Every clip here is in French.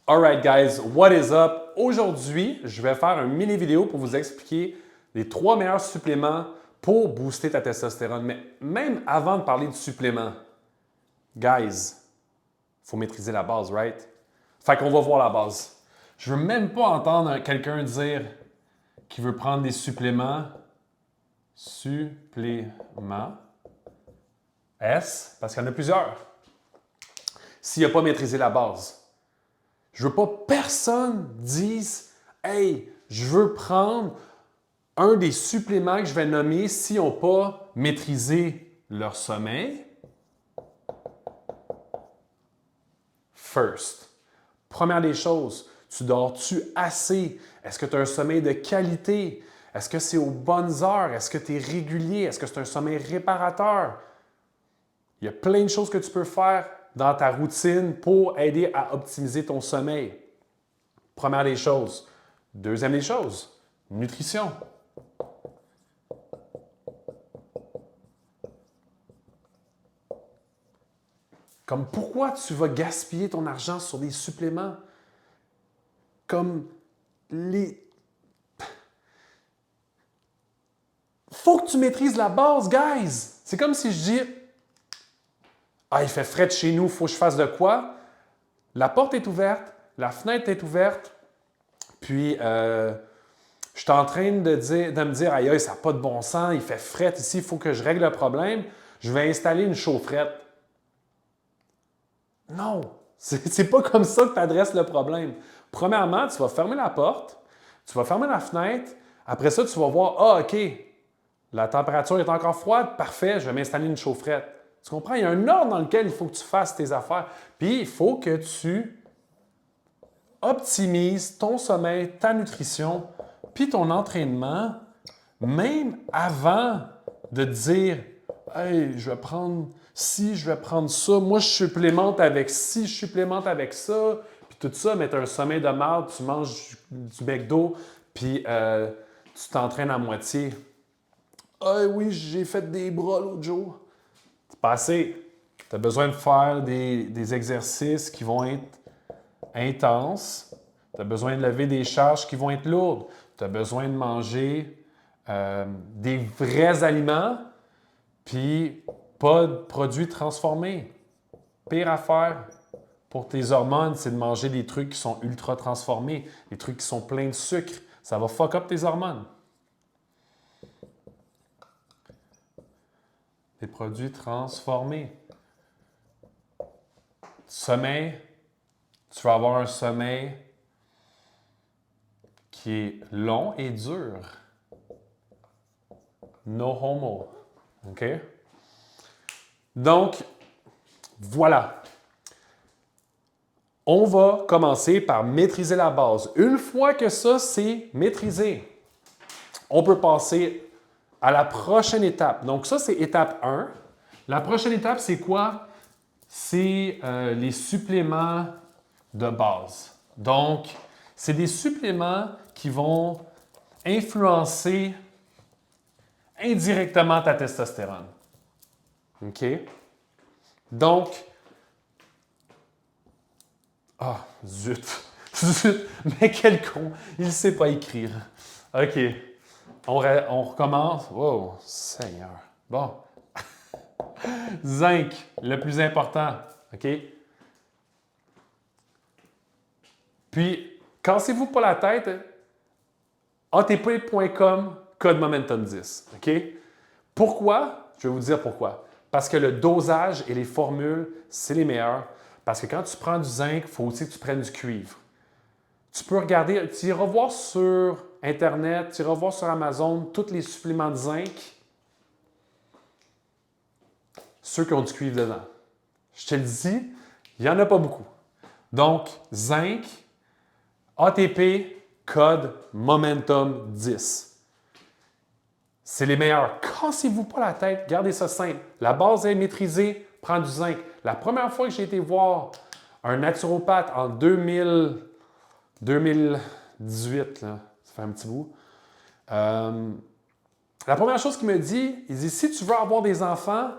Alright guys, what is up? Aujourd'hui, je vais faire une mini vidéo pour vous expliquer les 3 meilleurs suppléments pour booster ta testostérone. Mais même avant de parler de suppléments, guys, il faut maîtriser la base, right? Fait qu'on va voir la base. Je veux même pas entendre quelqu'un dire qu'il veut prendre des suppléments. Suppléments. S, parce qu'il y en a plusieurs. S'il n'a pas maîtrisé la base. Je veux pas que personne dise « Hey, je veux prendre un des suppléments que je vais nommer s'ils n'ont pas maîtrisé leur sommeil. » First. Première des choses, tu dors-tu assez? Est-ce que tu as un sommeil de qualité? Est-ce que c'est aux bonnes heures? Est-ce que tu es régulier? Est-ce que c'est un sommeil réparateur? Il y a plein de choses que tu peux faire dans ta routine pour aider à optimiser ton sommeil. Première des choses. Deuxième des choses, nutrition. Comme pourquoi tu vas gaspiller ton argent sur des suppléments? Comme les... Faut que tu maîtrises la base, guys! C'est comme si je dis ah, il fait frais de chez nous, il faut que je fasse de quoi? La porte est ouverte, la fenêtre est ouverte, puis je suis en train de me dire aïe, aïe, ça n'a pas de bon sens, il fait frais ici, il faut que je règle le problème. Je vais installer une chaufferette. Non, c'est pas comme ça que tu adresses le problème. Premièrement, tu vas fermer la porte, tu vas fermer la fenêtre, après ça, tu vas voir, ah, OK, la température est encore froide, parfait, je vais m'installer une chaufferette. Tu comprends? Il y a un ordre dans lequel il faut que tu fasses tes affaires. Puis, il faut que tu optimises ton sommeil, ta nutrition, puis ton entraînement, même avant de dire « Hey, je vais prendre ci, je vais prendre ça. Moi, je supplémente avec ci, je supplémente avec ça. » Puis tout ça, mais tu as un sommeil de marde, tu manges du McDo, puis tu t'entraînes à moitié. « Ah oui, j'ai fait des bras l'autre jour. » C'est pas assez. Tu as besoin de faire des exercices qui vont être intenses. Tu as besoin de lever des charges qui vont être lourdes. Tu as besoin de manger des vrais aliments, puis pas de produits transformés. Pire affaire pour tes hormones, c'est de manger des trucs qui sont ultra transformés, des trucs qui sont pleins de sucre. Ça va fuck up tes hormones. Des produits transformés. Sommeil, tu vas avoir un sommeil qui est long et dur. No homo. OK? Donc, voilà. On va commencer par maîtriser la base. Une fois que ça, c'est maîtrisé, on peut passer à la prochaine étape. Donc, ça, c'est étape 1. La prochaine étape, c'est quoi? C'est les suppléments de base. Donc, c'est des suppléments qui vont influencer indirectement ta testostérone. OK? Donc, ah, zut! Zut! Mais quel con! Il ne sait pas écrire. OK. On recommence. Wow, Seigneur. Bon. Zinc, le plus important. OK? Puis, cassez-vous pas la tête. atp.com, code Momentum 10. OK? Pourquoi? Je vais vous dire pourquoi. Parce que le dosage et les formules, c'est les meilleurs. Parce que quand tu prends du zinc, il faut aussi que tu prennes du cuivre. Tu peux regarder, tu iras voir sur Internet, tu iras voir sur Amazon tous les suppléments de zinc, ceux qui ont du cuivre dedans. Je te le dis, il n'y en a pas beaucoup. Donc, zinc, ATP, code Momentum 10. C'est les meilleurs. Cassez-vous pas la tête, gardez ça simple. La base est maîtrisée, prends du zinc. La première fois que j'ai été voir un naturopathe en 2018, là, ça fait un petit bout, la première chose qu'il me dit, il dit, si tu veux avoir des enfants,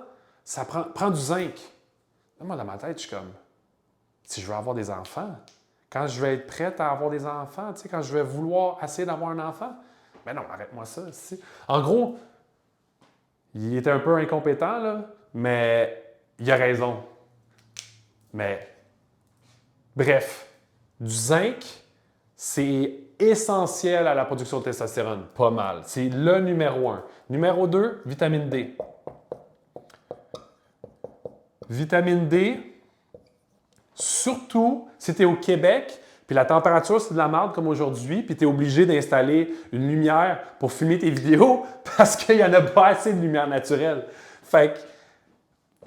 ça prend du zinc. Là, moi, dans ma tête, je suis comme, si je veux avoir des enfants, Quand je vais être prête à avoir des enfants, tu sais, quand je vais vouloir essayer d'avoir un enfant, ben non, arrête-moi ça. En gros, il était un peu incompétent, là, mais il a raison. Mais bref, du zinc, c'est essentiel à la production de testostérone, pas mal. C'est le numéro 1. Numéro 2, vitamine D. Vitamine D, surtout si tu es au Québec, puis la température c'est de la merde comme aujourd'hui, puis tu es obligé d'installer une lumière pour filmer tes vidéos parce qu'il n'y en a pas assez de lumière naturelle. Fait que,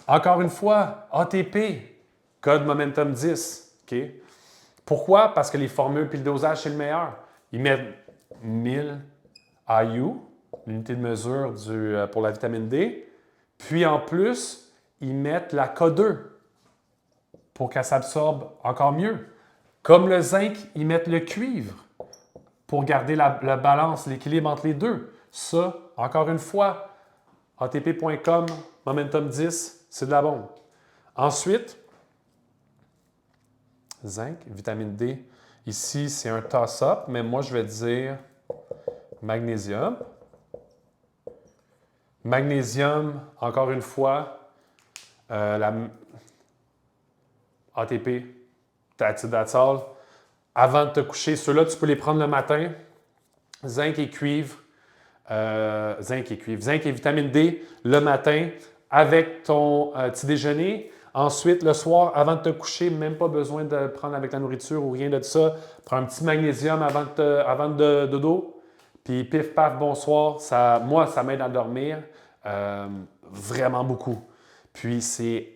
encore une fois, ATP, code Momentum 10. OK? Pourquoi? Parce que les formules puis le dosage, c'est le meilleur. Ils mettent 1000 IU, l'unité de mesure pour la vitamine D, puis en plus, ils mettent la K2 pour qu'elle s'absorbe encore mieux. Comme le zinc, ils mettent le cuivre pour garder la balance, l'équilibre entre les deux. Ça, encore une fois, atp.com, Momentum 10, c'est de la bombe. Ensuite, zinc, vitamine D. Ici, c'est un toss-up, mais moi, je vais dire magnésium. Magnésium, encore une fois, la ATP, that's all. Avant de te coucher, ceux-là, tu peux les prendre le matin. Zinc et cuivre. Zinc et vitamine D le matin avec ton petit déjeuner. Ensuite, le soir, avant de te coucher, même pas besoin de prendre avec la nourriture ou rien de ça. Prends un petit magnésium avant de dodo. Puis pif, paf, bonsoir. Moi, ça m'aide à dormir vraiment beaucoup. Puis c'est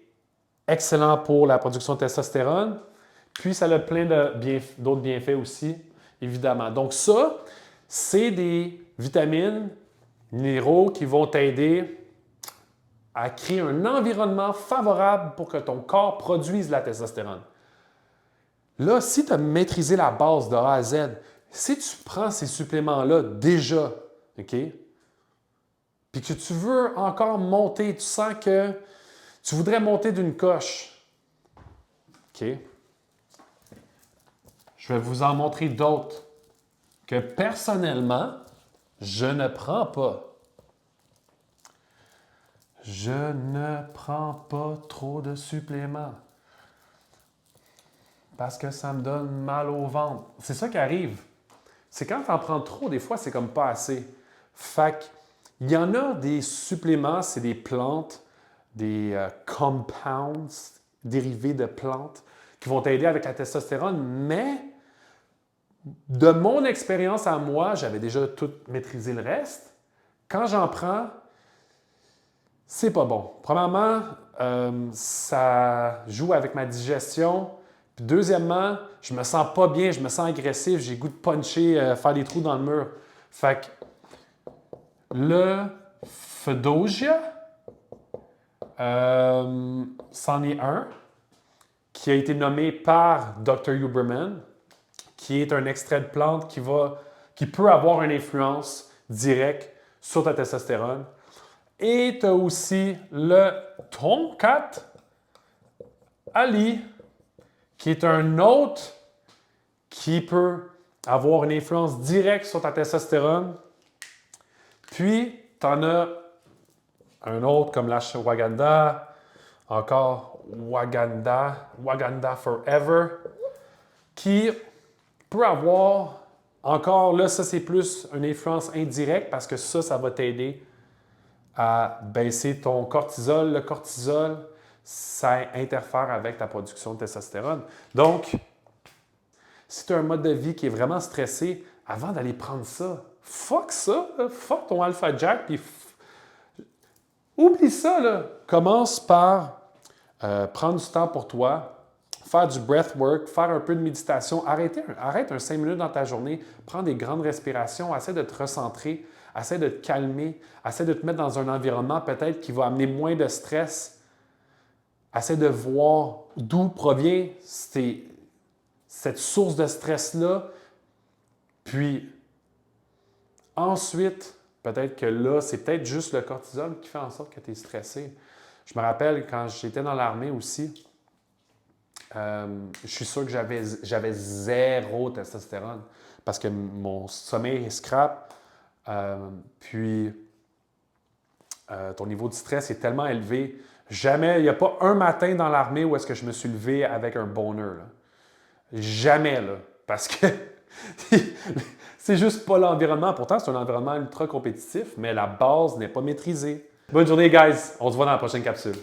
excellent pour la production de testostérone. Puis ça a plein d'autres bienfaits aussi, évidemment. Donc ça, c'est des vitamines, minéraux qui vont t'aider à créer un environnement favorable pour que ton corps produise la testostérone. Là, si tu as maîtrisé la base de A à Z, si tu prends ces suppléments-là déjà, OK, puis que tu veux encore monter, tu sens que tu voudrais monter d'une coche, OK, je vais vous en montrer d'autres que personnellement, je ne prends pas. Je ne prends pas trop de suppléments parce que ça me donne mal au ventre. C'est ça qui arrive. C'est quand tu en prends trop, des fois, c'est comme pas assez. Fait qu'il y en a des suppléments, c'est des plantes, des compounds dérivés de plantes qui vont t'aider avec la testostérone, mais de mon expérience à moi, j'avais déjà tout maîtrisé le reste. Quand j'en prends, c'est pas bon. Premièrement, ça joue avec ma digestion. Puis deuxièmement, je me sens pas bien, je me sens agressif, j'ai le goût de puncher, faire des trous dans le mur. Fait que le Fedosia, c'en est un qui a été nommé par Dr. Huberman, qui est un extrait de plante qui peut avoir une influence directe sur ta testostérone. Et tu as aussi le Tonkat Ali, qui est un autre qui peut avoir une influence directe sur ta testostérone. Puis, tu en as un autre comme l'ashwagandha, encore Waganda Forever, qui peut avoir, encore là, ça c'est plus une influence indirecte parce que ça va t'aider à baisser ton cortisol. Le cortisol, ça interfère avec ta production de testostérone. Donc, si tu as un mode de vie qui est vraiment stressé, avant d'aller prendre ça, fuck ton Alpha Jack, puis oublie ça, là. Commence par prendre du temps pour toi, faire du breathwork, faire un peu de méditation, arrête un 5 minutes dans ta journée, prends des grandes respirations, essaie de te recentrer, essaie de te calmer, essaie de te mettre dans un environnement peut-être qui va amener moins de stress. Essaie de voir d'où provient cette source de stress-là. Puis ensuite, peut-être que là, c'est peut-être juste le cortisol qui fait en sorte que tu es stressé. Je me rappelle quand j'étais dans l'armée aussi, je suis sûr que j'avais zéro testostérone parce que mon sommeil est scrap. Puis, ton niveau de stress est tellement élevé. Jamais, il n'y a pas un matin dans l'armée où est-ce que je me suis levé avec un bonheur. Là. Jamais, là. Parce que c'est juste pas l'environnement. Pourtant, c'est un environnement ultra compétitif, mais la base n'est pas maîtrisée. Bonne journée, guys. On se voit dans la prochaine capsule.